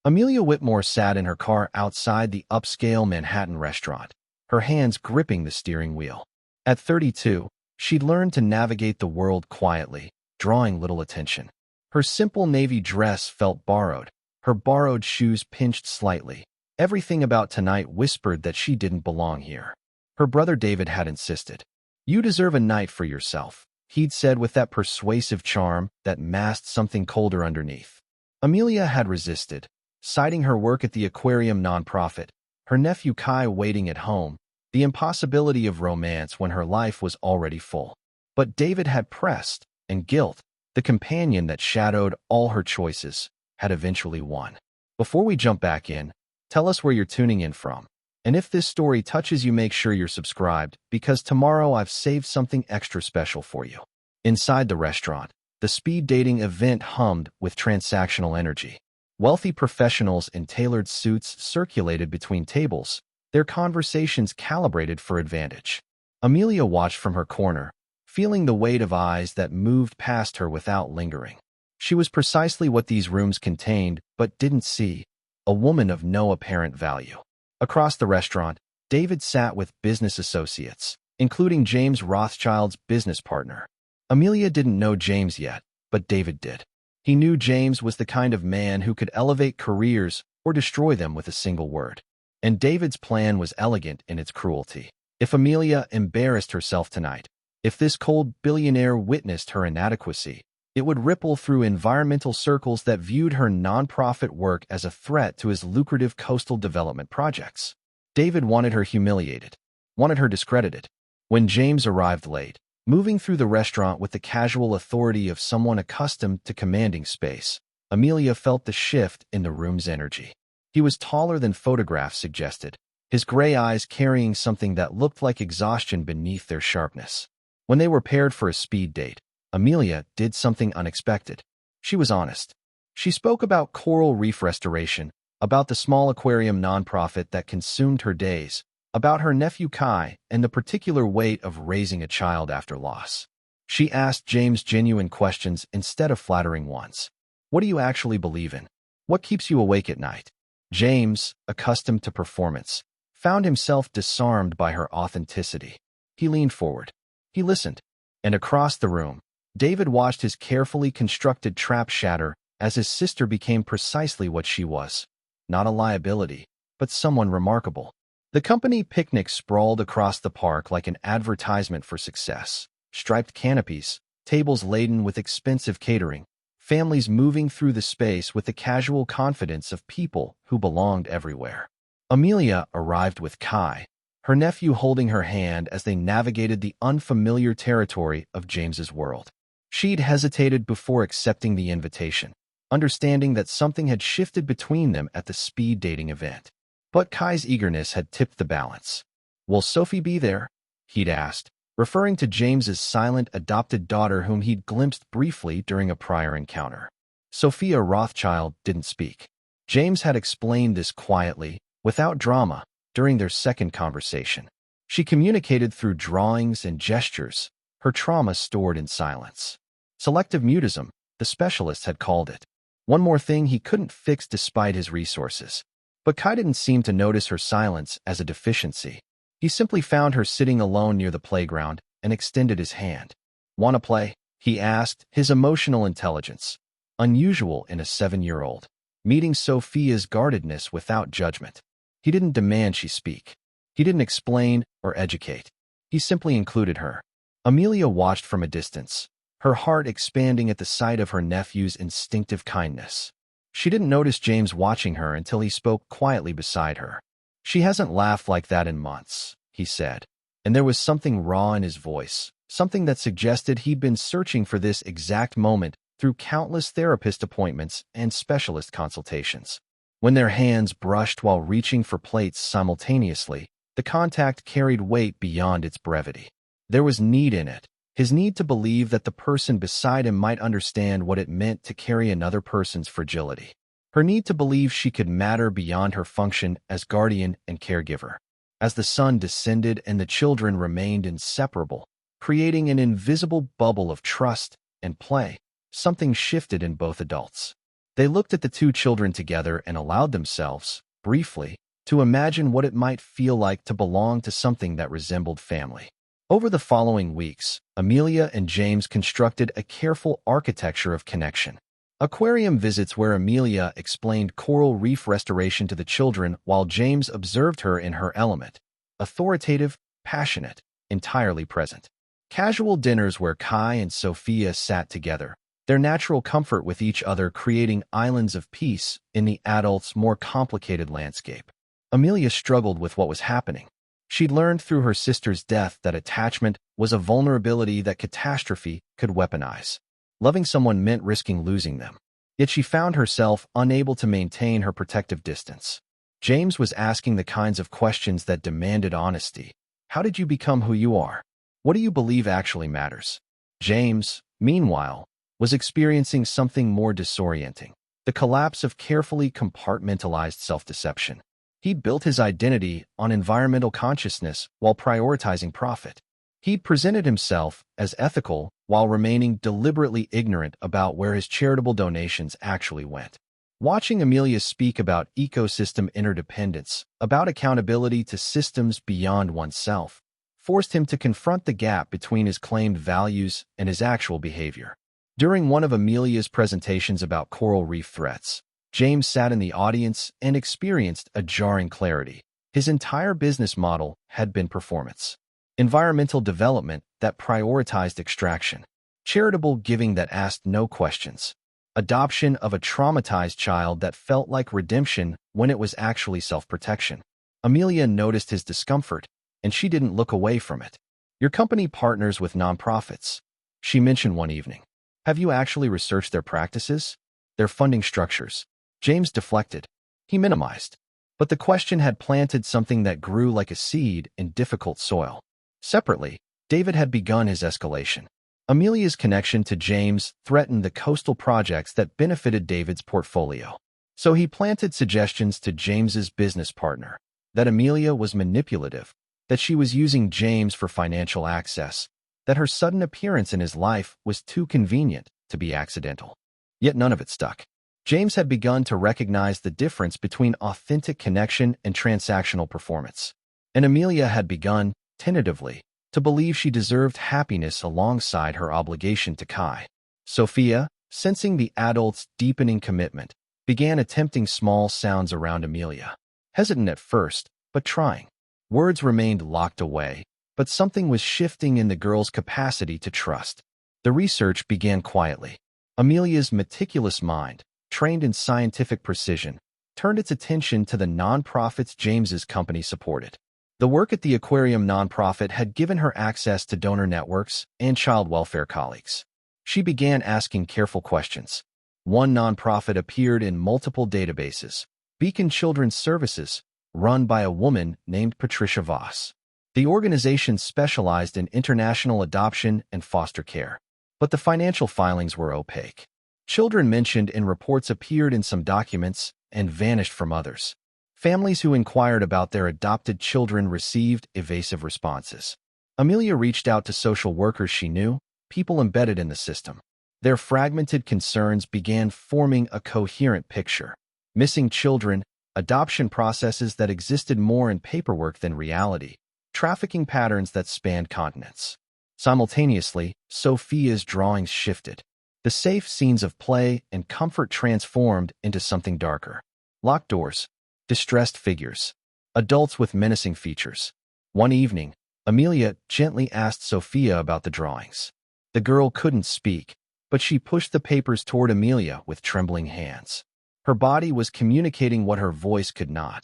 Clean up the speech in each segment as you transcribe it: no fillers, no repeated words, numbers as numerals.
Amelia Whitmore sat in her car outside the upscale Manhattan restaurant, her hands gripping the steering wheel. At 32, she'd learned to navigate the world quietly, drawing little attention. Her simple navy dress felt borrowed, her borrowed shoes pinched slightly. Everything about tonight whispered that she didn't belong here. Her brother David had insisted. "You deserve a night for yourself," he'd said with that persuasive charm that masked something colder underneath. Amelia had resisted, citing her work at the aquarium nonprofit, her nephew Kai waiting at home, the impossibility of romance when her life was already full. But David had pressed, and guilt, the companion that shadowed all her choices, had eventually won. Before we jump back in, tell us where you're tuning in from. And if this story touches you, make sure you're subscribed, because tomorrow I've saved something extra special for you. Inside the restaurant, the speed dating event hummed with transactional energy. Wealthy professionals in tailored suits circulated between tables, their conversations calibrated for advantage. Amelia watched from her corner, feeling the weight of eyes that moved past her without lingering. She was precisely what these rooms contained but didn't see, a woman of no apparent value. Across the restaurant, David sat with business associates, including James Rothschild's business partner. Amelia didn't know James yet, but David did. He knew James was the kind of man who could elevate careers or destroy them with a single word. And David's plan was elegant in its cruelty. If Amelia embarrassed herself tonight, if this cold billionaire witnessed her inadequacy, it would ripple through environmental circles that viewed her nonprofit work as a threat to his lucrative coastal development projects. David wanted her humiliated, wanted her discredited. When James arrived late, moving through the restaurant with the casual authority of someone accustomed to commanding space, Amelia felt the shift in the room's energy. He was taller than photographs suggested, his gray eyes carrying something that looked like exhaustion beneath their sharpness. When they were paired for a speed date, Amelia did something unexpected. She was honest. She spoke about coral reef restoration, about the small aquarium nonprofit that consumed her days, about her nephew Kai and the particular weight of raising a child after loss. She asked James genuine questions instead of flattering ones. What do you actually believe in? What keeps you awake at night? James, accustomed to performance, found himself disarmed by her authenticity. He leaned forward. He listened. And across the room, David watched his carefully constructed trap shatter as his sister became precisely what she was. Not a liability, but someone remarkable. The company picnic sprawled across the park like an advertisement for success. Striped canopies, tables laden with expensive catering, families moving through the space with the casual confidence of people who belonged everywhere. Amelia arrived with Kai, her nephew holding her hand as they navigated the unfamiliar territory of James's world. She'd hesitated before accepting the invitation, understanding that something had shifted between them at the speed dating event. But Kai's eagerness had tipped the balance. "Will Sophie be there?" he'd asked, referring to James's silent adopted daughter whom he'd glimpsed briefly during a prior encounter. Sophia Rothschild didn't speak. James had explained this quietly, without drama, during their second conversation. She communicated through drawings and gestures, her trauma stored in silence. Selective mutism, the specialist had called it. One more thing he couldn't fix despite his resources. But Kai didn't seem to notice her silence as a deficiency. He simply found her sitting alone near the playground and extended his hand. "Want to play?" he asked, his emotional intelligence, unusual in a 7-year-old, meeting Sophia's guardedness without judgment. He didn't demand she speak. He didn't explain or educate. He simply included her. Amelia watched from a distance, her heart expanding at the sight of her nephew's instinctive kindness. She didn't notice James watching her until he spoke quietly beside her. "She hasn't laughed like that in months," he said, and there was something raw in his voice, something that suggested he'd been searching for this exact moment through countless therapist appointments and specialist consultations. When their hands brushed while reaching for plates simultaneously, the contact carried weight beyond its brevity. There was need in it, his need to believe that the person beside him might understand what it meant to carry another person's fragility. Her need to believe she could matter beyond her function as guardian and caregiver. As the sun descended and the children remained inseparable, creating an invisible bubble of trust and play, something shifted in both adults. They looked at the two children together and allowed themselves, briefly, to imagine what it might feel like to belong to something that resembled family. Over the following weeks, Amelia and James constructed a careful architecture of connection. Aquarium visits where Amelia explained coral reef restoration to the children while James observed her in her element. Authoritative, passionate, entirely present. Casual dinners where Kai and Sophia sat together, their natural comfort with each other creating islands of peace in the adult's more complicated landscape. Amelia struggled with what was happening. She'd learned through her sister's death that attachment was a vulnerability that catastrophe could weaponize. Loving someone meant risking losing them. Yet she found herself unable to maintain her protective distance. James was asking the kinds of questions that demanded honesty. How did you become who you are? What do you believe actually matters? James, meanwhile, was experiencing something more disorienting. The collapse of carefully compartmentalized self-deception. He'd built his identity on environmental consciousness while prioritizing profit. He'd presented himself as ethical while remaining deliberately ignorant about where his charitable donations actually went. Watching Amelia speak about ecosystem interdependence, about accountability to systems beyond oneself, forced him to confront the gap between his claimed values and his actual behavior. During one of Amelia's presentations about coral reef threats, James sat in the audience and experienced a jarring clarity. His entire business model had been performance. Environmental development that prioritized extraction. Charitable giving that asked no questions. Adoption of a traumatized child that felt like redemption when it was actually self-protection. Amelia noticed his discomfort, and she didn't look away from it. Your company partners with nonprofits, she mentioned one evening. Have you actually researched their practices? Their funding structures? James deflected. He minimized. But the question had planted something that grew like a seed in difficult soil. Separately, David had begun his escalation. Amelia's connection to James threatened the coastal projects that benefited David's portfolio. So he planted suggestions to James's business partner that Amelia was manipulative, that she was using James for financial access, that her sudden appearance in his life was too convenient to be accidental. Yet none of it stuck. James had begun to recognize the difference between authentic connection and transactional performance. And Amelia had begun, tentatively, to believe she deserved happiness alongside her obligation to Kai. Sophia, sensing the adult's deepening commitment, began attempting small sounds around Amelia. Hesitant at first, but trying. Words remained locked away, but something was shifting in the girl's capacity to trust. The research began quietly. Amelia's meticulous mind, trained in scientific precision, turned its attention to the nonprofits James's company supported. The work at the aquarium nonprofit had given her access to donor networks and child welfare colleagues. She began asking careful questions. One nonprofit appeared in multiple databases, Beacon Children's Services, run by a woman named Patricia Voss. The organization specialized in international adoption and foster care, but the financial filings were opaque. Children mentioned in reports appeared in some documents and vanished from others. Families who inquired about their adopted children received evasive responses. Amelia reached out to social workers she knew, people embedded in the system. Their fragmented concerns began forming a coherent picture. Missing children, adoption processes that existed more in paperwork than reality, trafficking patterns that spanned continents. Simultaneously, Sophia's drawings shifted. The safe scenes of play and comfort transformed into something darker. Locked doors, distressed figures, adults with menacing features. One evening, Amelia gently asked Sophia about the drawings. The girl couldn't speak, but she pushed the papers toward Amelia with trembling hands. Her body was communicating what her voice could not.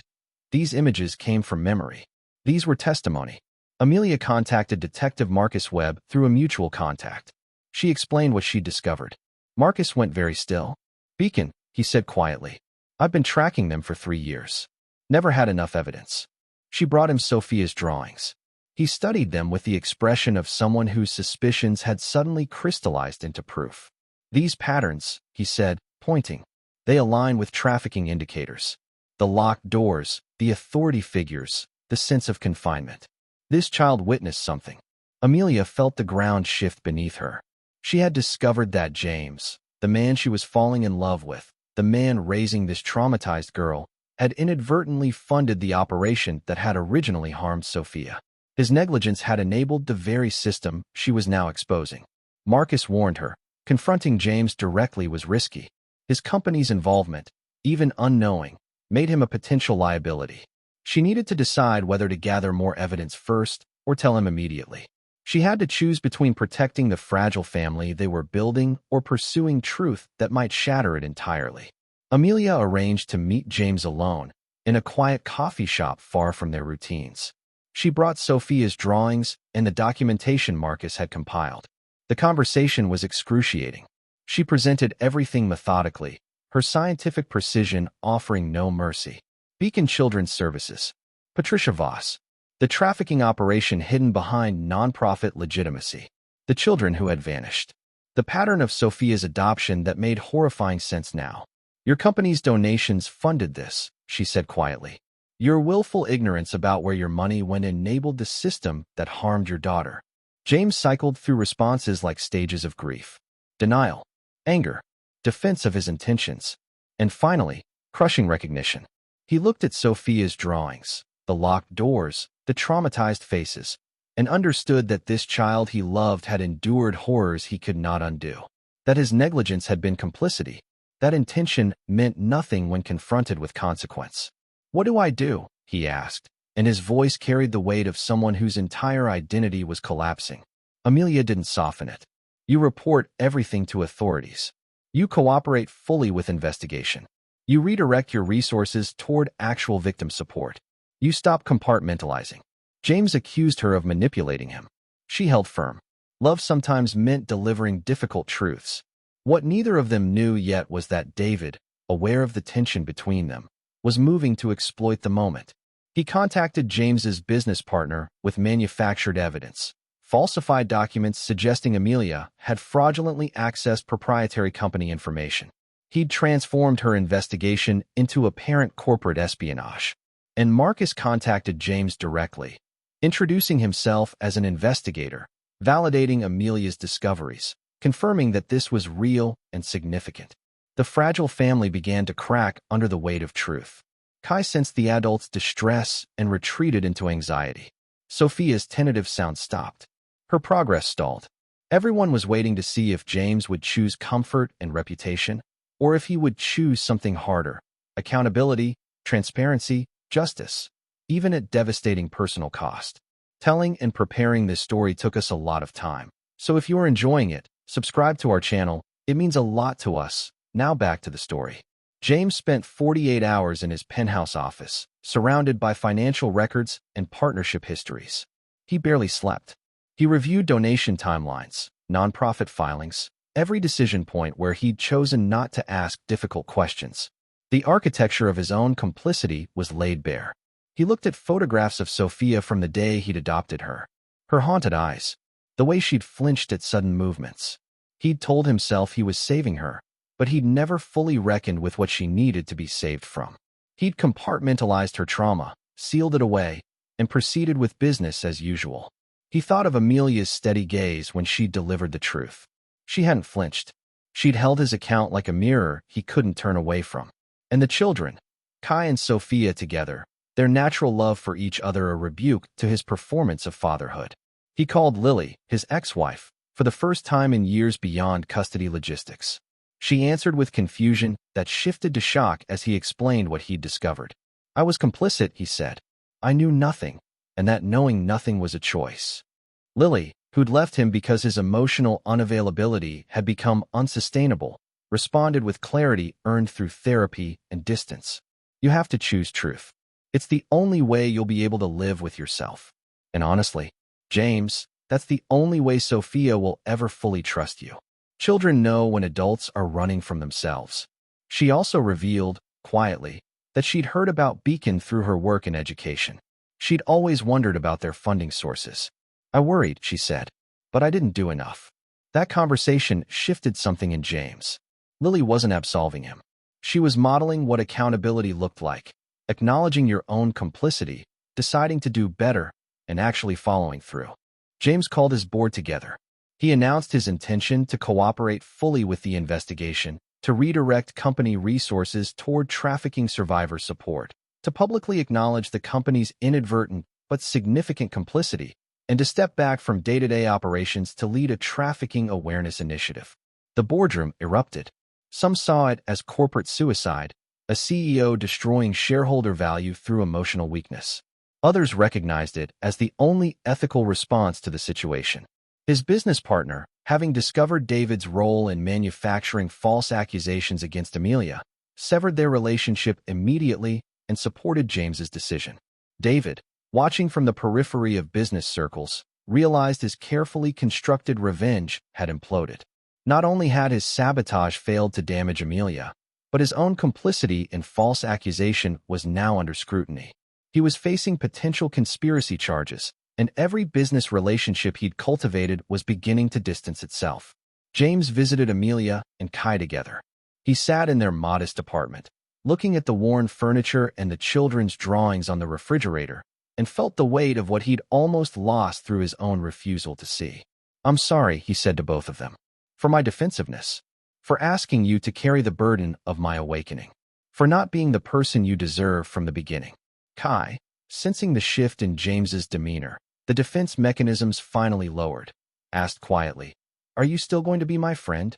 These images came from memory. These were testimony. Amelia contacted Detective Marcus Webb through a mutual contact. She explained what she'd discovered. Marcus went very still. Beacon, he said quietly. I've been tracking them for 3 years. Never had enough evidence. She brought him Sophia's drawings. He studied them with the expression of someone whose suspicions had suddenly crystallized into proof. These patterns, he said, pointing, they align with trafficking indicators. The locked doors, the authority figures, the sense of confinement. This child witnessed something. Amelia felt the ground shift beneath her. She had discovered that James, the man she was falling in love with, the man raising this traumatized girl, had inadvertently funded the operation that had originally harmed Sophia. His negligence had enabled the very system she was now exposing. Marcus warned her, confronting James directly was risky. His company's involvement, even unknowing, made him a potential liability. She needed to decide whether to gather more evidence first or tell him immediately. She had to choose between protecting the fragile family they were building or pursuing truth that might shatter it entirely. Amelia arranged to meet James alone, in a quiet coffee shop far from their routines. She brought Sophia's drawings and the documentation Marcus had compiled. The conversation was excruciating. She presented everything methodically, her scientific precision offering no mercy. Beacon Children's Services. Patricia Voss. The trafficking operation hidden behind nonprofit legitimacy. The children who had vanished. The pattern of Sophia's adoption that made horrifying sense now. Your company's donations funded this, she said quietly. Your willful ignorance about where your money went enabled the system that harmed your daughter. James cycled through responses like stages of grief. Denial, anger, defense of his intentions, and finally, crushing recognition. He looked at Sophia's drawings, the locked doors, the traumatized faces, and understood that this child he loved had endured horrors he could not undo. That his negligence had been complicity. That intention meant nothing when confronted with consequence. What do I do? He asked, and his voice carried the weight of someone whose entire identity was collapsing. Amelia didn't soften it. You report everything to authorities. You cooperate fully with investigation. You redirect your resources toward actual victim support. You stop compartmentalizing. James accused her of manipulating him. She held firm. Love sometimes meant delivering difficult truths. What neither of them knew yet was that David, aware of the tension between them, was moving to exploit the moment. He contacted James's business partner with manufactured evidence, falsified documents suggesting Amelia had fraudulently accessed proprietary company information. He'd transformed her investigation into apparent corporate espionage. And Marcus contacted James directly, introducing himself as an investigator, validating Amelia's discoveries, confirming that this was real and significant. The fragile family began to crack under the weight of truth. Kai sensed the adults' distress and retreated into anxiety. Sophia's tentative sound stopped. Her progress stalled. Everyone was waiting to see if James would choose comfort and reputation, or if he would choose something harder: accountability, transparency, justice, even at devastating personal cost. Telling and preparing this story took us a lot of time. So if you are enjoying it, subscribe to our channel. It means a lot to us. Now back to the story. James spent 48 hours in his penthouse office, surrounded by financial records and partnership histories. He barely slept. He reviewed donation timelines, nonprofit filings, every decision point where he'd chosen not to ask difficult questions. The architecture of his own complicity was laid bare. He looked at photographs of Sophia from the day he'd adopted her. Her haunted eyes, the way she'd flinched at sudden movements. He'd told himself he was saving her, but he'd never fully reckoned with what she needed to be saved from. He'd compartmentalized her trauma, sealed it away, and proceeded with business as usual. He thought of Amelia's steady gaze when she'd delivered the truth. She hadn't flinched. She'd held his account like a mirror he couldn't turn away from. And the children, Kai and Sophia together, their natural love for each other a rebuke to his performance of fatherhood. He called Lily, his ex-wife, for the first time in years beyond custody logistics. She answered with confusion that shifted to shock as he explained what he'd discovered. I was complicit, he said. I knew nothing, and that knowing nothing was a choice. Lily, who'd left him because his emotional unavailability had become unsustainable, responded with clarity earned through therapy and distance. You have to choose truth. It's the only way you'll be able to live with yourself. And honestly, James, that's the only way Sophia will ever fully trust you. Children know when adults are running from themselves. She also revealed, quietly, that she'd heard about Beacon through her work in education. She'd always wondered about their funding sources. I worried, she said, but I didn't do enough. That conversation shifted something in James. Lily wasn't absolving him. She was modeling what accountability looked like, acknowledging your own complicity, deciding to do better, and actually following through. James called his board together. He announced his intention to cooperate fully with the investigation, to redirect company resources toward trafficking survivor support, to publicly acknowledge the company's inadvertent but significant complicity, and to step back from day-to-day operations to lead a trafficking awareness initiative. The boardroom erupted. Some saw it as corporate suicide, a CEO destroying shareholder value through emotional weakness. Others recognized it as the only ethical response to the situation. His business partner, having discovered David's role in manufacturing false accusations against Amelia, severed their relationship immediately and supported James's decision. David, watching from the periphery of business circles, realized his carefully constructed revenge had imploded. Not only had his sabotage failed to damage Amelia, but his own complicity in false accusation was now under scrutiny. He was facing potential conspiracy charges, and every business relationship he'd cultivated was beginning to distance itself. James visited Amelia and Kai together. He sat in their modest apartment, looking at the worn furniture and the children's drawings on the refrigerator, and felt the weight of what he'd almost lost through his own refusal to see. "I'm sorry," he said to both of them, "for my defensiveness, for asking you to carry the burden of my awakening, for not being the person you deserve from the beginning." Kai, sensing the shift in James's demeanor, the defense mechanisms finally lowered, asked quietly, "Are you still going to be my friend?"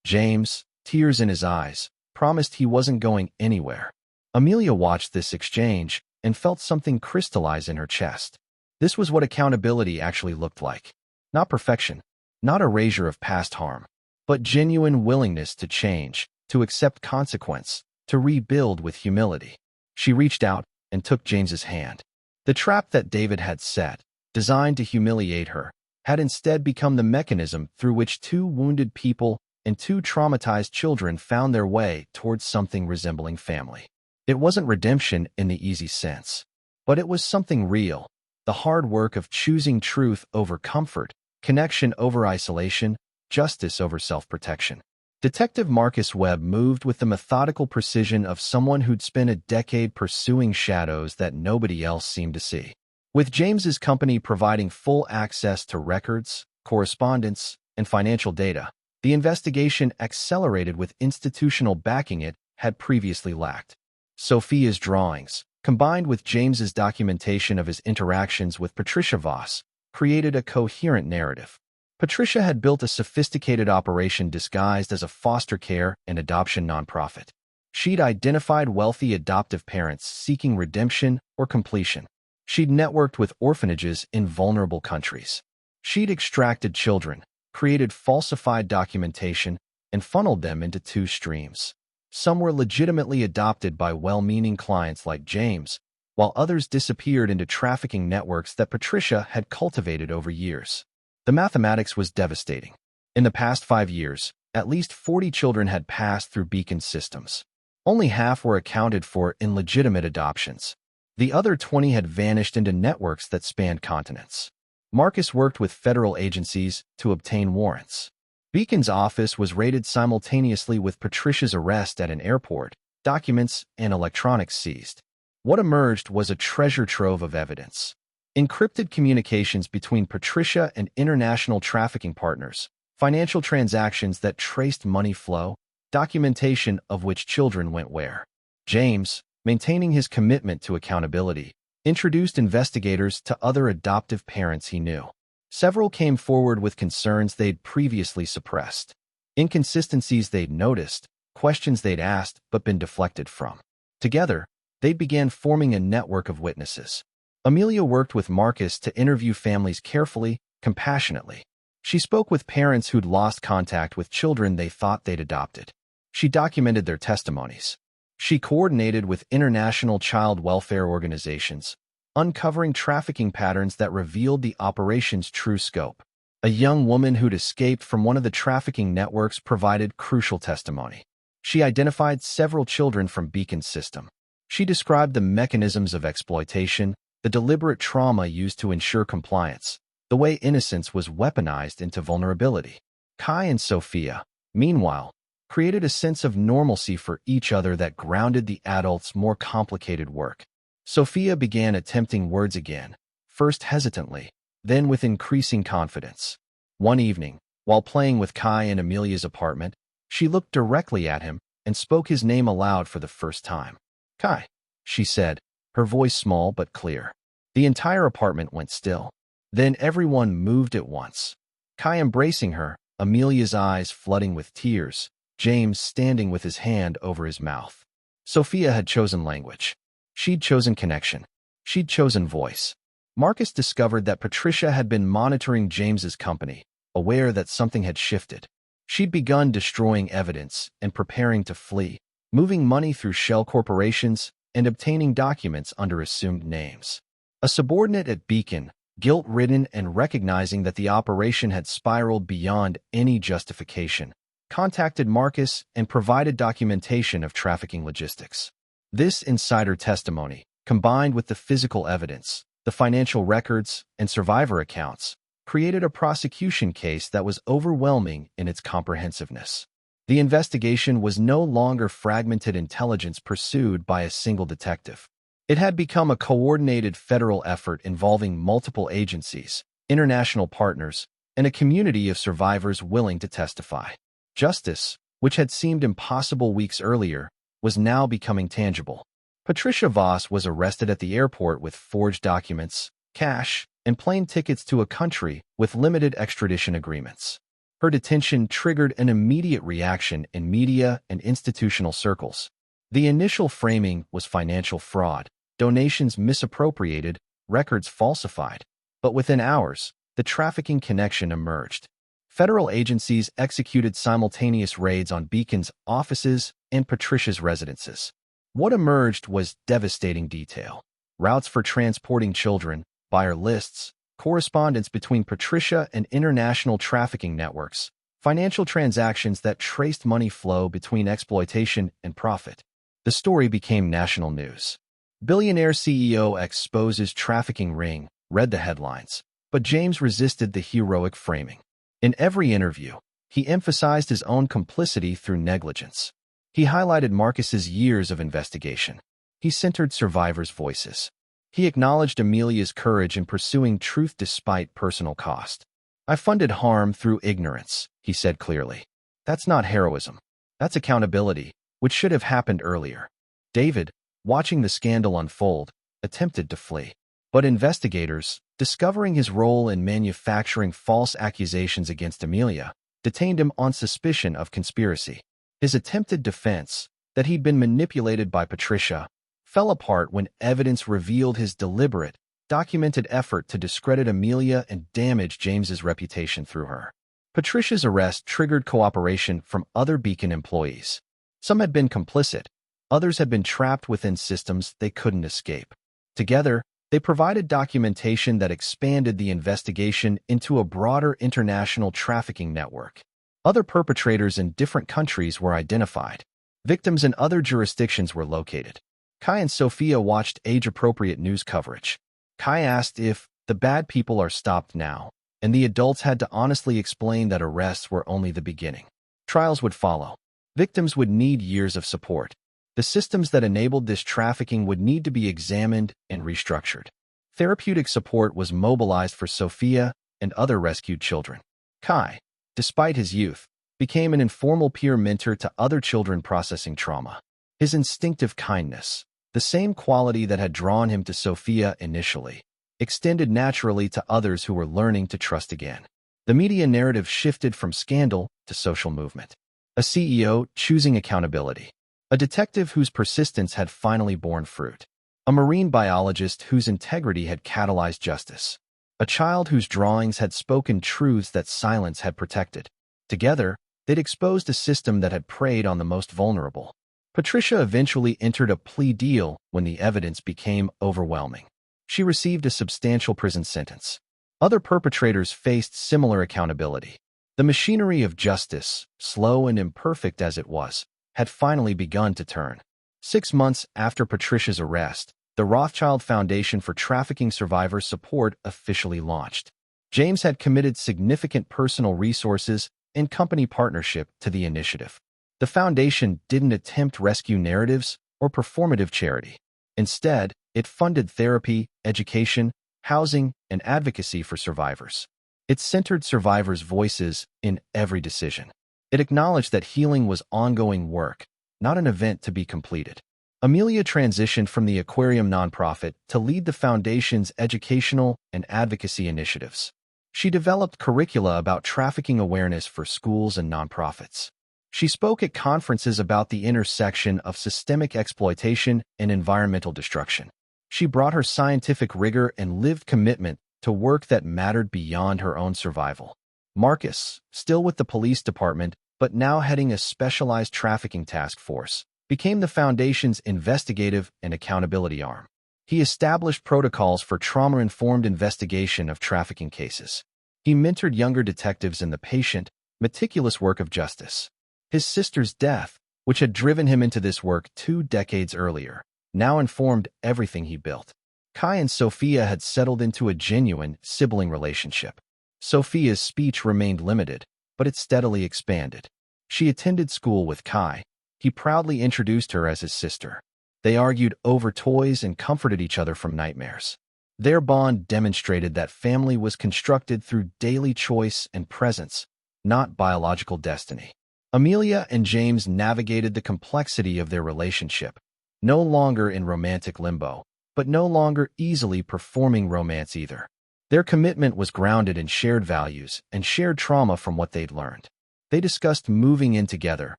James, tears in his eyes, promised he wasn't going anywhere. Amelia watched this exchange and felt something crystallize in her chest. This was what accountability actually looked like. Not perfection, not erasure of past harm, but genuine willingness to change, to accept consequence, to rebuild with humility. She reached out and took James's hand. The trap that David had set, designed to humiliate her, had instead become the mechanism through which two wounded people and two traumatized children found their way towards something resembling family. It wasn't redemption in the easy sense, but it was something real, the hard work of choosing truth over comfort, connection over isolation, justice over self-protection. Detective Marcus Webb moved with the methodical precision of someone who'd spent a decade pursuing shadows that nobody else seemed to see. With James's company providing full access to records, correspondence, and financial data, the investigation accelerated with institutional backing it had previously lacked. Sophia's drawings, combined with James's documentation of his interactions with Patricia Voss, created a coherent narrative. Patricia had built a sophisticated operation disguised as a foster care and adoption nonprofit. She'd identified wealthy adoptive parents seeking redemption or completion. She'd networked with orphanages in vulnerable countries. She'd extracted children, created falsified documentation, and funneled them into two streams. Some were legitimately adopted by well-meaning clients like James, while others disappeared into trafficking networks that Patricia had cultivated over years. The mathematics was devastating. In the past 5 years, at least 40 children had passed through Beacon's systems. Only half were accounted for in legitimate adoptions. The other 20 had vanished into networks that spanned continents. Marcus worked with federal agencies to obtain warrants. Beacon's office was raided simultaneously with Patricia's arrest at an airport, documents and electronics seized. What emerged was a treasure trove of evidence. Encrypted communications between Patricia and international trafficking partners, financial transactions that traced money flow, documentation of which children went where. James, maintaining his commitment to accountability, introduced investigators to other adoptive parents he knew. Several came forward with concerns they'd previously suppressed, inconsistencies they'd noticed, questions they'd asked but been deflected from. Together, they began forming a network of witnesses. Amelia worked with Marcus to interview families carefully, compassionately. She spoke with parents who'd lost contact with children they thought they'd adopted. She documented their testimonies. She coordinated with international child welfare organizations, uncovering trafficking patterns that revealed the operation's true scope. A young woman who'd escaped from one of the trafficking networks provided crucial testimony. She identified several children from Beacon's system. She described the mechanisms of exploitation, the deliberate trauma used to ensure compliance, the way innocence was weaponized into vulnerability. Kai and Sophia, meanwhile, created a sense of normalcy for each other that grounded the adults' more complicated work. Sophia began attempting words again, first hesitantly, then with increasing confidence. One evening, while playing with Kai in Amelia's apartment, She looked directly at him and spoke his name aloud for the first time. "Kai," she said, her voice small but clear. The entire apartment went still. Then everyone moved at once. Kai embracing her, Amelia's eyes flooding with tears, James standing with his hand over his mouth. Sophia had chosen language. She'd chosen connection. She'd chosen voice. Marcus discovered that Patricia had been monitoring James's company, aware that something had shifted. She'd begun destroying evidence and preparing to flee, moving money through shell corporations and obtaining documents under assumed names. A subordinate at Beacon, guilt-ridden and recognizing that the operation had spiraled beyond any justification, contacted Marcus and provided documentation of trafficking logistics. This insider testimony, combined with the physical evidence, the financial records, and survivor accounts, created a prosecution case that was overwhelming in its comprehensiveness. The investigation was no longer fragmented intelligence pursued by a single detective. It had become a coordinated federal effort involving multiple agencies, international partners, and a community of survivors willing to testify. Justice, which had seemed impossible weeks earlier, was now becoming tangible. Patricia Voss was arrested at the airport with forged documents, cash, and plane tickets to a country with limited extradition agreements. Her detention triggered an immediate reaction in media and institutional circles. The initial framing was financial fraud, donations misappropriated, records falsified. But within hours, the trafficking connection emerged. Federal agencies executed simultaneous raids on Beacon's offices and Patricia's residences. What emerged was devastating detail. Routes for transporting children, buyer lists, correspondence between Patricia and international trafficking networks, financial transactions that traced money flow between exploitation and profit. The story became national news. Billionaire CEO exposes trafficking ring, read the headlines, but James resisted the heroic framing. In every interview, he emphasized his own complicity through negligence. He highlighted Marcus's years of investigation. He centered survivors' voices. He acknowledged Amelia's courage in pursuing truth despite personal cost. "I funded harm through ignorance," he said clearly. "That's not heroism. That's accountability, which should have happened earlier." David, watching the scandal unfold, attempted to flee. But investigators, discovering his role in manufacturing false accusations against Amelia, detained him on suspicion of conspiracy. His attempted defense, that he'd been manipulated by Patricia, fell apart when evidence revealed his deliberate, documented effort to discredit Amelia and damage James's reputation through her. Patricia's arrest triggered cooperation from other Beacon employees. Some had been complicit, others had been trapped within systems they couldn't escape. Together, they provided documentation that expanded the investigation into a broader international trafficking network. Other perpetrators in different countries were identified. Victims in other jurisdictions were located. Kai and Sophia watched age-appropriate news coverage. Kai asked if the bad people are stopped now, and the adults had to honestly explain that arrests were only the beginning. Trials would follow. Victims would need years of support. The systems that enabled this trafficking would need to be examined and restructured. Therapeutic support was mobilized for Sophia and other rescued children. Kai, despite his youth, became an informal peer mentor to other children processing trauma. His instinctive kindness, the same quality that had drawn him to Sophia initially, extended naturally to others who were learning to trust again. The media narrative shifted from scandal to social movement. A CEO choosing accountability. A detective whose persistence had finally borne fruit. A marine biologist whose integrity had catalyzed justice. A child whose drawings had spoken truths that silence had protected. Together, they'd exposed a system that had preyed on the most vulnerable. Patricia eventually entered a plea deal when the evidence became overwhelming. She received a substantial prison sentence. Other perpetrators faced similar accountability. The machinery of justice, slow and imperfect as it was, had finally begun to turn. 6 months after Patricia's arrest, the Rothschild Foundation for Trafficking Survivors Support officially launched. James had committed significant personal resources and company partnership to the initiative. The foundation didn't attempt rescue narratives or performative charity. Instead, it funded therapy, education, housing, and advocacy for survivors. It centered survivors' voices in every decision. It acknowledged that healing was ongoing work, not an event to be completed. Amelia transitioned from the aquarium nonprofit to lead the foundation's educational and advocacy initiatives. She developed curricula about trafficking awareness for schools and nonprofits. She spoke at conferences about the intersection of systemic exploitation and environmental destruction. She brought her scientific rigor and lived commitment to work that mattered beyond her own survival. Marcus, still with the police department but now heading a specialized trafficking task force, became the foundation's investigative and accountability arm. He established protocols for trauma-informed investigation of trafficking cases. He mentored younger detectives in the patient, meticulous work of justice. His sister's death, which had driven him into this work 2 decades earlier, now informed everything he built. Kai and Sophia had settled into a genuine sibling relationship. Sophia's speech remained limited, but it steadily expanded. She attended school with Kai. He proudly introduced her as his sister. They argued over toys and comforted each other from nightmares. Their bond demonstrated that family was constructed through daily choice and presence, not biological destiny. Amelia and James navigated the complexity of their relationship, no longer in romantic limbo, but no longer easily performing romance either. Their commitment was grounded in shared values and shared trauma from what they'd learned. They discussed moving in together,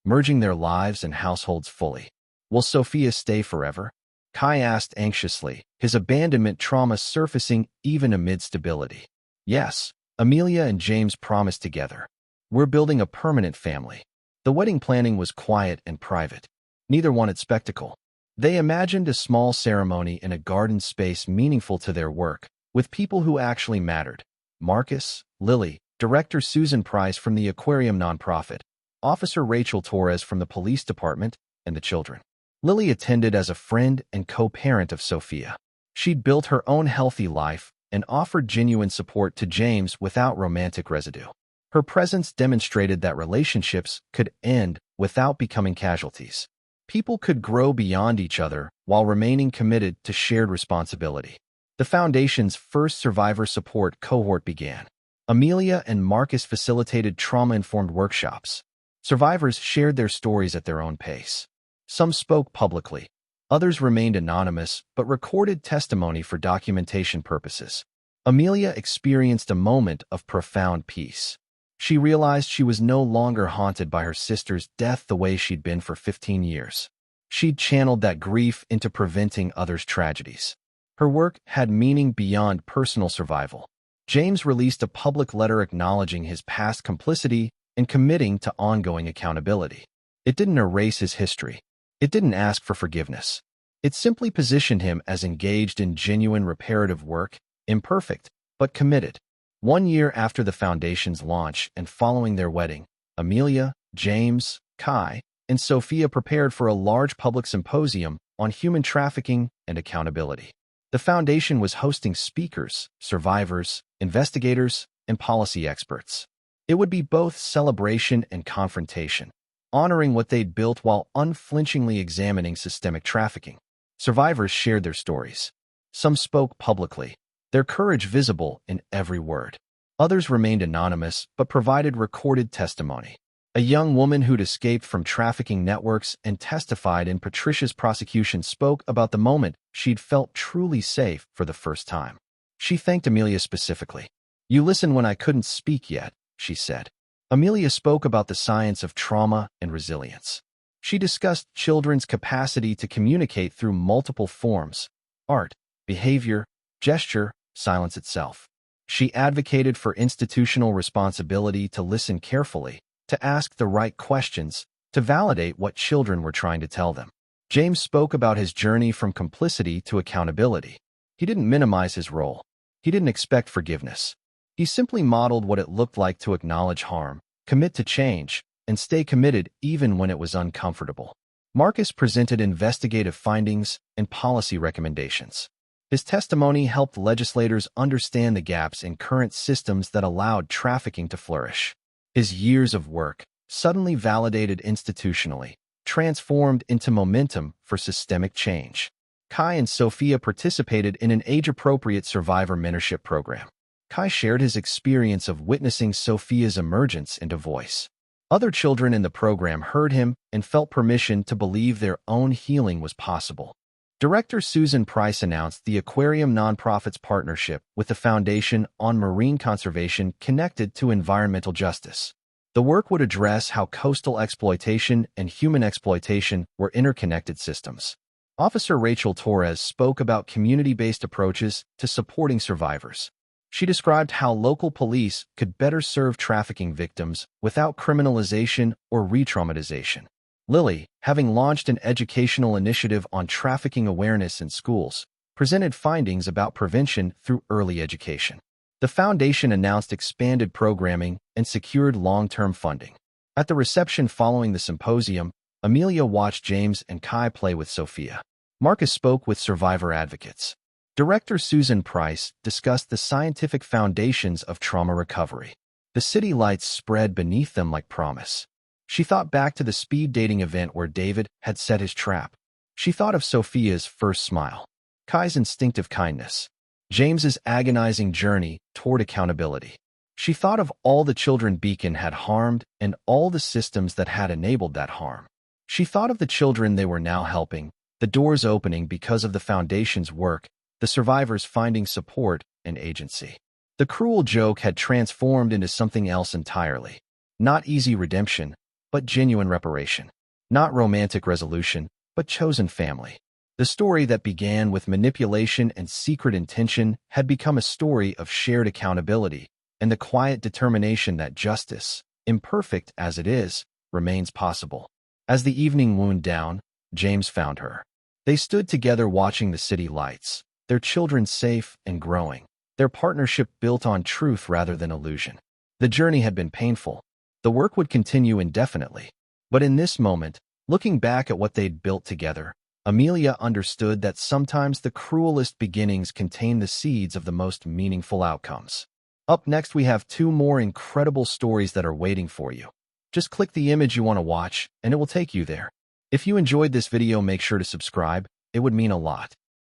merging their lives and households fully. Will Sophia stay forever? Kai asked anxiously, his abandonment trauma surfacing even amid stability. Yes, Amelia and James promised together. We're building a permanent family. The wedding planning was quiet and private. Neither wanted spectacle. They imagined a small ceremony in a garden space meaningful to their work, with people who actually mattered. Marcus, Lily, Director Susan Price from the aquarium nonprofit, Officer Rachel Torres from the police department, and the children. Lily attended as a friend and co-parent of Sophia. She'd built her own healthy life and offered genuine support to James without romantic residue. Her presence demonstrated that relationships could end without becoming casualties. People could grow beyond each other while remaining committed to shared responsibility. The Foundation's first survivor support cohort began. Amelia and Marcus facilitated trauma-informed workshops. Survivors shared their stories at their own pace. Some spoke publicly. Others remained anonymous but recorded testimony for documentation purposes. Amelia experienced a moment of profound peace. She realized she was no longer haunted by her sister's death the way she'd been for 15 years. She'd channeled that grief into preventing others' tragedies. Her work had meaning beyond personal survival. James released a public letter acknowledging his past complicity and committing to ongoing accountability. It didn't erase his history. It didn't ask for forgiveness. It simply positioned him as engaged in genuine reparative work, imperfect, but committed. 1 year after the Foundation's launch and following their wedding, Amelia, James, Kai, and Sophia prepared for a large public symposium on human trafficking and accountability. The Foundation was hosting speakers, survivors, investigators, and policy experts. It would be both celebration and confrontation, honoring what they'd built while unflinchingly examining systemic trafficking. Survivors shared their stories. Some spoke publicly, their courage visible in every word. Others remained anonymous but provided recorded testimony. A young woman who'd escaped from trafficking networks and testified in Patricia's prosecution spoke about the moment she'd felt truly safe for the first time. She thanked Amelia specifically. "You listened when I couldn't speak yet," she said. Amelia spoke about the science of trauma and resilience. She discussed children's capacity to communicate through multiple forms: art, behavior, gesture, silence itself. She advocated for institutional responsibility to listen carefully, to ask the right questions, to validate what children were trying to tell them. James spoke about his journey from complicity to accountability. He didn't minimize his role. He didn't expect forgiveness. He simply modeled what it looked like to acknowledge harm, commit to change, and stay committed even when it was uncomfortable. Marcus presented investigative findings and policy recommendations. His testimony helped legislators understand the gaps in current systems that allowed trafficking to flourish. His years of work, suddenly validated institutionally, transformed into momentum for systemic change. Kai and Sophia participated in an age-appropriate survivor mentorship program. Kai shared his experience of witnessing Sophia's emergence into voice. Other children in the program heard him and felt permission to believe their own healing was possible. Director Susan Price announced the Aquarium nonprofit's partnership with the Foundation on Marine Conservation connected to environmental justice. The work would address how coastal exploitation and human exploitation were interconnected systems. Officer Rachel Torres spoke about community-based approaches to supporting survivors. She described how local police could better serve trafficking victims without criminalization or re-traumatization. Lily, having launched an educational initiative on trafficking awareness in schools, presented findings about prevention through early education. The foundation announced expanded programming and secured long-term funding. At the reception following the symposium, Amelia watched James and Kai play with Sophia. Marcus spoke with survivor advocates. Director Susan Price discussed the scientific foundations of trauma recovery. The city lights spread beneath them like promise. She thought back to the speed dating event where David had set his trap. She thought of Sophia's first smile, Kai's instinctive kindness, James's agonizing journey toward accountability. She thought of all the children Beacon had harmed and all the systems that had enabled that harm. She thought of the children they were now helping, the doors opening because of the Foundation's work, the survivors finding support and agency. The cruel joke had transformed into something else entirely. Not easy redemption, but genuine reparation. Not romantic resolution, but chosen family. The story that began with manipulation and secret intention had become a story of shared accountability and the quiet determination that justice, imperfect as it is, remains possible. As the evening wound down, James found her. They stood together watching the city lights, their children safe and growing, their partnership built on truth rather than illusion. The journey had been painful. The work would continue indefinitely. But in this moment, looking back at what they'd built together, Amelia understood that sometimes the cruelest beginnings contain the seeds of the most meaningful outcomes. Up next, we have 2 more incredible stories that are waiting for you. Just click the image you want to watch, and it will take you there. If you enjoyed this video, make sure to subscribe. It would mean a lot.